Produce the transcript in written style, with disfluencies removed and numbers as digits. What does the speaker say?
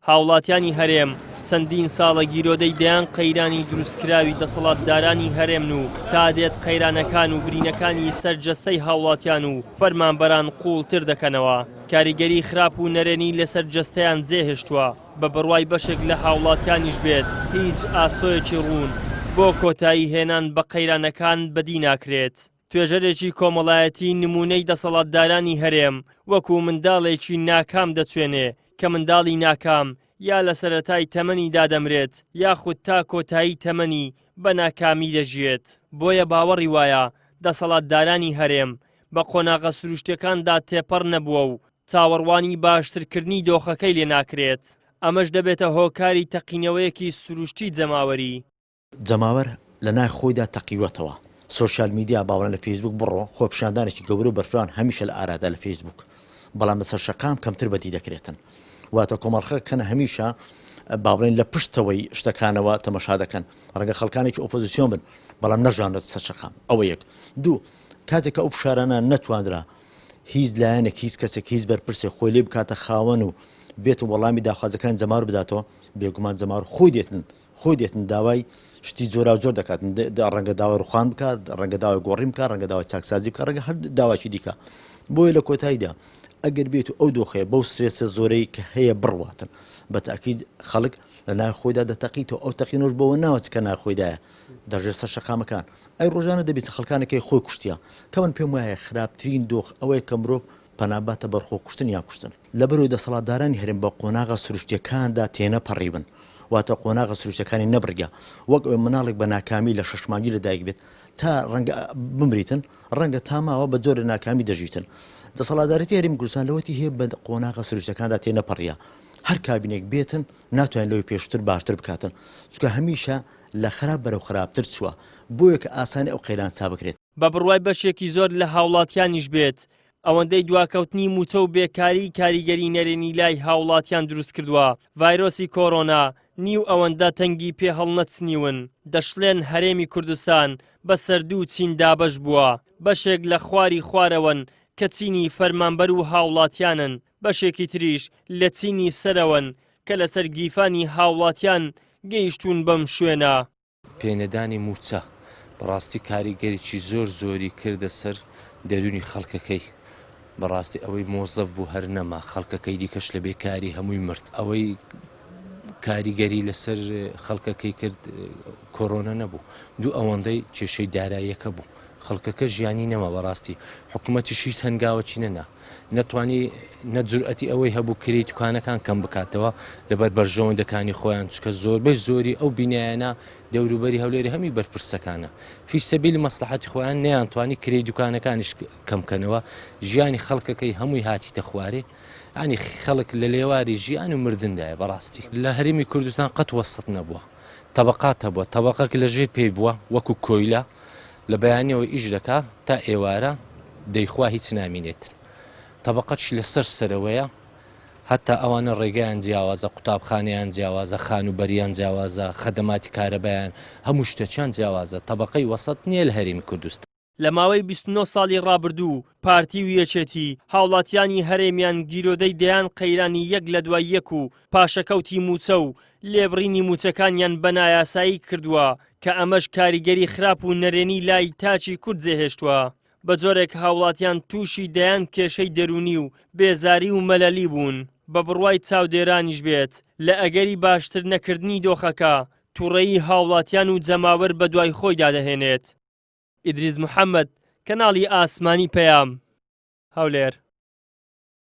هاوڵاتیانی هەرێم چەندین ساڵە گیرۆدەی دەیان قەیرانی دروستکراوی دەسەڵاتدارانی هەرێمن و تا دێت قەیرانەکان و برینەکانی سەرجەستەی هاوڵاتیان و فەرمانبەران قوڵتر دەکەنەوە. کاریگەری خراپ و نەرێنی لەسەر جەستەیان جێهێشتووە بە بڕوای بەشێک لە هاوڵاتیانیش بێت هیچ ئاسۆیەکی ڕوون بۆ کۆتایی هێنان بە قەیرانەکان بەدی ناکرێت. توێژەرێکی کۆمەڵایەتی نمونەی دەسەڵاتدارانی هەرێم وەکو منداڵێکی ناکام دەچوێنێ کە منداڵی ناکام یا لە سەرەتای تەمەنی دادەمرێت یاخود تا کۆتایی تەمەنی بە ناکامی دەژێت. بۆیە باوەڕی وایە دەسەڵاتدارانی هەرێم بە قۆناغە سروشتەکاندا تێپەڕ نەبووە و چاوەڕوانی باشترکردنی دۆخەکەی لێ ناکرێت. ئەمەش دەبێتە هۆکاری تەقینەوەیەکی سروشتی جەماوەری. جەماوەر لە نای خۆیدا تەقیوەتەوە. سوشال میدیا باوەڕان لە فیسبوک بڕۆ خۆپیشاندانێکی گەورە و بەرفران هەمیشە لە ئارادا لە فیسبوک، بەڵام لەسەر شەقام کەمتر بەدی دەکرێتن. واتە کۆمەڵخەکەنە هەمیشە باوەڕێن لە پشتەوەی شتەکانەوە تەمەشا دەکەن، ڕەنگە خەڵکانێکی ئۆپۆزیسیۆن بن بەڵام نەژانێت سەر شەقام. ئەوە یەک. دوو، کاتێککە ئەو فشارانە نەتوانرا هیچ لایەنێک هیچ کەسێک هیچ بەرپرسێ خۆی لێ بکاتە خاوەن و بێت و وەڵامی داخوازەکان جەماوەر بداتەوە، بێگومان جەماوەر خۆی دێتن داوای شتی جۆرا جۆر دەکات. ڕەنگە داوای ڕوخان بکات، ڕەنگە داوای گۆڕی بکات، ڕەنگە داوای چاکسازی بکات، ڕەنگە هەر داواشی دیکە. بۆیە لە کۆتاییدا ئەگەر بێت و ئەو دۆخەیە بەو سرێسە زۆرەی کە هەیە بڕواتن بە تاکید خەڵک لە نای خۆیدا دەتەقیتەوە. ئەو تەقینۆش بەوە ناوەچ کە نای خۆیدایە دەژێت سەر شەقامەکان. ئەی ڕۆژانە دەبێت خەڵکانەکەی خۆی کوشتیە کە من پێم وایە خراپترین دۆخ ئەوەیە کە مرۆڤ پەناباتە بەرخۆ کوشتن یا کوشتن. لەبەرەوەی دەسەڵاتدارانی هەرێم بە قۆناغە سروشتیەکاندا تێنەپەڕیبن، واتە قۆناغە سروشتەکانی نەبرگە وەک مناڵێک بە ناکامی لە 6 مانگی لەدایک بێت تا ڕەنگە بمریتن، ڕەنگە تاماوە بە جۆرە ناکامی دەژیتن. دەسەڵاتدارەتی هەرێمی کوردستان لەوەتی هەیە بە قۆناغە سروشتەکاندا تێنەپەڕیە. هەر کابینێک بێتن ناتوانین لەوەی پێشتر باشتر بکاتن، چونکە هەمیشە لە خراپ بەرەو خراپتر چووە، بۆیە کە ئاسانی ئەو قەیران چا بکرێت. بە بڕوای بەشێکی زۆر لە هاوڵاتیانیش بێت ئەوەندەی دواکەوتنی موچە و بێکاری کاریگەری نەرێنی لای هاوڵاتیان دروست کردووە. ڤایرۆسی کۆڕۆنا نیو ئەوەندە تەنگی پێ هەڵنەچنیون. دەشڵێن هەرێمی کوردستان بە سەردوو چین دابەش بووە. بەشێک لە خواری خوارەوەن کە چینی فەرمانبەر و هاوڵاتیانن، بەشێکی تریش لە چینی سەرەوەن کە لەسەر گیفانی هاوڵاتیان گەیشتون بەم شوێنە. پێنەدانی موچە بەڕاستی کاریگەریی زۆر زۆری کردە سەر دەرونی خەڵکەکەی. بەڕاستی ئەوەی مۆزەف بوو هەر نەما، خەڵکەکەی دیکەش لە بێکاری هەمووی مرد. ئەوەی کاریگەری لەسەر خەڵکەکەی کرد کۆڕۆنە نەبوو، دوو ئەوەندەی کێشەی داراییەکە بوو. خەڵکەکە ژیانی نەما، بەڕاستی حکوومەتیشی هەنگاوەچی نەنا، نەتوانی نەجورئەتی ئەوەی هەبوو کری دوکانەکان کەم بکاتەوە لەبەر بەرژەوەندەکانی خۆیان، چکە زۆربەی زۆری ئەو بینایانە دەوروبەری هەولێری هەمی بەرپرسەکانە فی سەبیلی مەسلحەتی خۆیان نەیانتوانی کری دوکانەکانیش کەمکەنەوە. ژیانی خەڵکەکەی هەمووی هاتیتە خوارێ، ئەنی خەڵک لە لێواری ژیان و مردندایە. بەڕاستی لە هەرێمی کوردستان قەت وەسط نەبووە، تەبەقات هەبووە، تەبەقەک لەژێر پێی بووە وەکو کۆیلە لە بەیانیەوە ئیش دەکا تا ئێوارە دەیخوا هیچ نامینێت. طبقەتش لەسەر سەرەوەیە، هەتا ئەوانە ڕێگەیان جیاوازە، قوتابخانەیان جیاوازە، خانوبەریان جیاوازە، خەدەماتی کارەبایان هەموو شتەکیان جیاوازە. طبقەی وەسەط نییە لە هەرێمی کوردستان. لە ماوەی 29 ساڵی ڕابردوو پارتی و یەکێتی هاوڵاتیانی هەرێمیان گیرۆدەی دەیان قەیرانی یەک لە دوای یەک و پاشەکەوتی موچە و لێبڕینی موچەکانیان بە نایاسایی کردووە کە ئەمەش کاریگەری خراپ و نەرێنی لای تاچی کورد جێهێشتووە. بە جۆرێک هاوڵاتیان تووشی دەیان کێشەی دەرونی و بێزاری و مەلەلی بوون. بە بڕوای چاودێرانیش بێت لە ئەگەری باشتر نەکردنی دۆخەکە تووڕەیی هاوڵاتیان و جەماوەر بە دوای خۆیدا دەهێنێت. ئیدریس محەممەد، کەناڵی ئاسمانی پەیام، هەولێر.